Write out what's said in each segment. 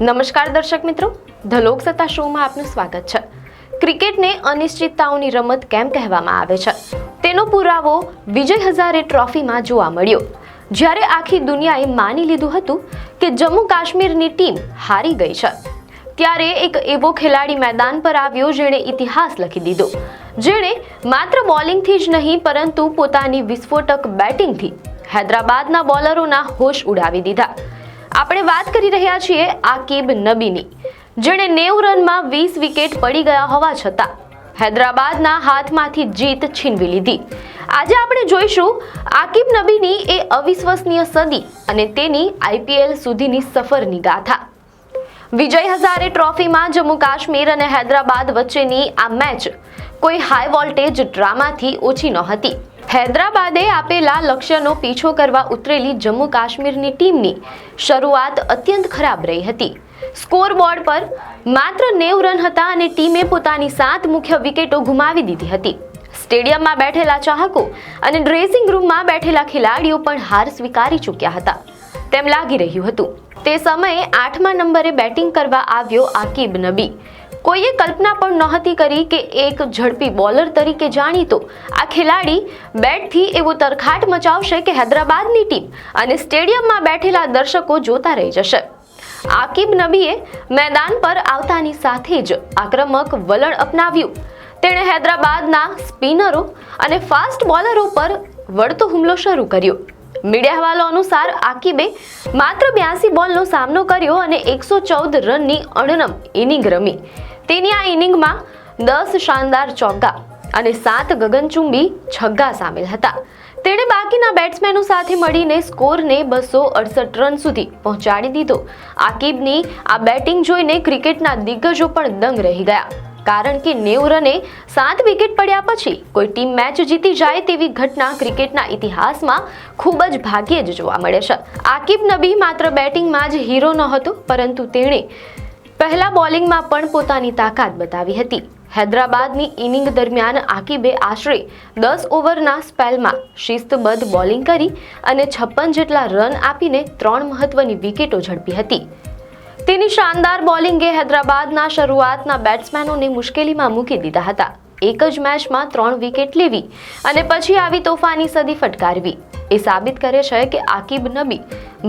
નમસ્કાર દર્શક મિત્રો, ધ લોકસત્તા શોમાં આપનું સ્વાગત છે। ક્રિકેટને અનિશ્ચિતતાઓની રમત કેમ કહેવામાં આવે છે તેનો પુરાવો વિજય હઝારે ટ્રોફીમાં જોવા મળ્યો। જ્યારે આખી દુનિયાએ માની લીધું હતું કે જમ્મુ કાશ્મીરની ટીમ હારી ગઈ છે, ત્યારે એક એવો ખેલાડી મેદાન પર આવ્યો જેણે ઇતિહાસ લખી દીધો, જેણે માત્ર બોલિંગથી જ નહીં પરંતુ પોતાની વિસ્ફોટક બેટિંગથી હૈદરાબાદના બોલરોના હોશ ઉડાવી દીધા। આપણે વાત કરી રહ્યા છીએ આકિબ નબીની, જેણે 90 રનમાં 20 વિકેટ પડી ગયા હોવા છતાં હૈદરાબાદના હાથમાંથી જીત છીનવી લીધી। આજે આપણે જોઈશું આકિબ નબીની એ અવિશ્વસનીય સદી અને તેની IPL સુધીની સફરની ગાથા। વિજય હઝારે ટ્રોફીમાં જમ્મુ કાશ્મીર અને હૈદરાબાદ વચ્ચેની આ મેચ કોઈ હાઈ વોલ્ટેજ ડ્રામાથી ઓછી નહોતી। હૈદરાબાદે આપેલા લક્ષ્યનો પીછો કરવા ઉતરેલી જમ્મુ કાશ્મીરની ટીમની શરૂઆત અત્યંત ખરાબ રહી હતી। સ્કોર બોર્ડ પર માત્ર 90 રન હતા અને ટીમે પોતાની 7 મુખ્ય વિકેટો ગુમાવી દીધી હતી। સ્ટેડિયમમાં બેઠેલા ચાહકો અને ડ્રેસિંગ રૂમમાં બેઠેલા ખેલાડીઓ પણ હાર સ્વીકારી ચૂક્યા હતા તેમ લાગી રહ્યું હતું। તે સમયે 8મા નંબરે બેટિંગ કરવા આવ્યો આકિબ નબી। કોઈએ કલ્પના પણ નહોતી કરી કે એક ઝડપી બોલર તરીકે જાણીતો આ ખેલાડી બેટથી એવો તરખાટ મચાવશે કે હૈદરાબાદની ટીમ અને સ્ટેડિયમમાં બેઠેલા દર્શકો જોતા રહી જશે। આકિબ નબીએ મેદાન પર આવતાની સાથે જ આક્રમક વલણ અપનાવ્યું। તેણે હૈદરાબાદના સ્પિનરો અને ફાસ્ટ બોલરો પર વળતો હુમલો શરૂ કર્યો। મીડિયા અહેવાલો અનુસાર આકિબે માત્ર 82 બોલનો સામનો કર્યો અને 114 રનની અણનમ ઇનિંગ રમી। તેની આ ઇનિંગમાં 10 શાનદાર ચોગ્ગા અને 7 ગગનચુંબી છગ્ગા સામેલ હતા। તેણે બાકીના બેટ્સમેનો સાથે મળીને સ્કોરને 268 રન સુધી પહોંચાડી દીધો। આકિબની આ બેટિંગ જોઈને ક્રિકેટના દિગ્ગજો પણ દંગ રહી ગયા, કારણ કે 90 રને 7 વિકેટ પડ્યા પછી કોઈ ટીમ મેચ જીતી જાય તેવી ઘટના ક્રિકેટના ઇતિહાસમાં ખૂબ જ ભાગ્યે જ જોવા મળે છે। આકિબ નબી માત્ર બેટિંગમાં જ હીરો નહોતો, પરંતુ તેણે પહેલા બોલિંગમાં પણ પોતાની તાકાત બતાવી હતી। હૈદરાબાદની ઇનિંગ દરમિયાન આકિબે આશરે 10 ઓવરના સ્પેલમાં શિસ્તબદ્ધ બોલિંગ કરી અને 56 જેટલા રન આપીને 3 મહત્વની વિકેટો ઝડપી હતી। તેની શાનદાર બોલિંગે હૈદરાબાદના શરૂઆતના બેટ્સમેનોને મુશ્કેલીમાં મૂકી દીધા હતા। એક જ મેચમાં 3 વિકેટ લેવી અને પછી આવી તોફાની સદી ફટકારવી એ સાબિત કરે છે કે આકિબ નબી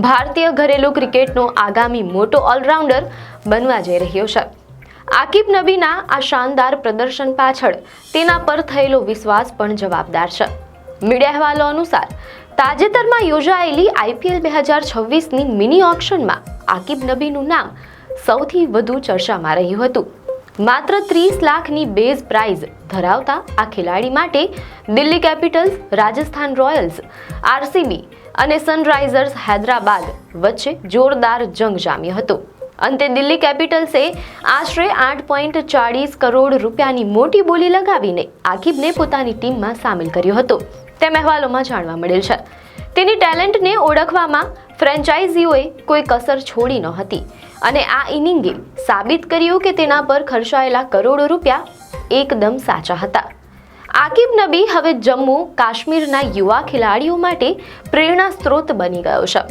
ભારતીય ઘરેલું ક્રિકેટનો આગામી મોટો ઓલરાઉન્ડર બનવા જઈ રહ્યો છે। આકિબ નબીના આ શાનદાર પ્રદર્શન પાછળ તેના પર થયેલો વિશ્વાસ પણ જવાબદાર છે। મીડિયા અહેવાલો અનુસાર તાજેતરમાં યોજાયેલી IPL 2026ની મિની ઓક્શનમાં આકિબ નબીનું નામ સૌથી વધુ ચર્ચામાં રહ્યું હતું। માત્ર 30 લાખની બેઝ પ્રાઇઝ ધરાવતા આ ખેલાડી માટે Delhi Capitals, Rajasthan Royals, RCB અને સનરાઇઝર્સ હૈદરાબાદ વચ્ચે જોરદાર જંગ જામ્યો હતો। અંતે દિલ્હી કેપિટલ્સે આશરે 8.40 કરોડ રૂપિયાની મોટી બોલી લગાવીને આકિબને પોતાની ટીમમાં સામેલ કર્યો હતો તેમ અહેવાલોમાં જાણવા મળેલ છે। તેની ટેલેન્ટને ઓળખવામાં ફ્રેન્ચાઇઝીઓએ કોઈ કસર છોડી નહોતી અને આ ઇનિંગે સાબિત કર્યું કે તેના પર ખર્ચાયેલા કરોડો રૂપિયા એકદમ સાચા હતા। આકિબ નબી હવે જમ્મુ કાશ્મીરના યુવા ખેલાડીઓ માટે પ્રેરણા સ્ત્રોત બની ગયો છે।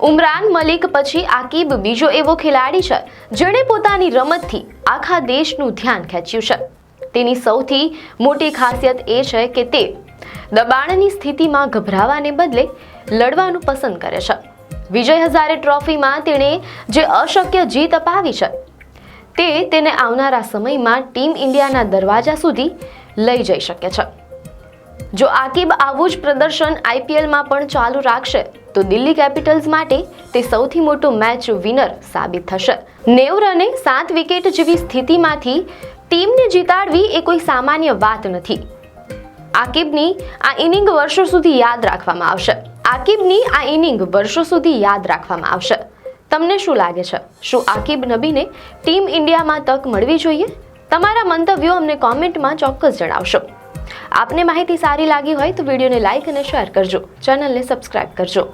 ઉમરાન મલિક પછી આકિબ બીજો એવો ખેલાડી છે જેણે પોતાની રમતથી આખા દેશનું ધ્યાન ખેંચ્યું છે। તેની સૌથી મોટી ખાસિયત એ છે કે તે દબાણની સ્થિતિમાં ગભરાવાને બદલે લડવાનું પસંદ કરે છે। વિજય હઝારે ટ્રોફીમાં તેણે જે અશક્ય જીત અપાવી છે તે તેને આવનારા સમયમાં ટીમ ઇન્ડિયાના દરવાજા સુધી લઈ જઈ શકે છે। જો આકિબ આવું જ પ્રદર્શન IPLમાં પણ ચાલુ રાખશે તો દિલ્હી કેપિટલ્સ માટે તે સૌથી મોટો મેચ વિનર સાબિત થશે। 90 રને 7 વિકેટ જેવી સ્થિતિમાંથી ટીમને જીતાડવી એ કોઈ સામાન્ય વાત નથી। આકિબની આ ઇનિંગ વર્ષો સુધી યાદ રાખવામાં આવશે। તમને શું લાગે છે? શું આકિબ નબીને ટીમ ઇન્ડિયામાં તક મળવી જોઈએ? તમારા મંતવ્યો અમને કોમેન્ટમાં ચોક્કસ જણાવશો। આપને માહિતી સારી લાગી હોય તો વિડીયોને લાઈક અને શેર કરજો, ચેનલને સબસ્ક્રાઇબ કરજો।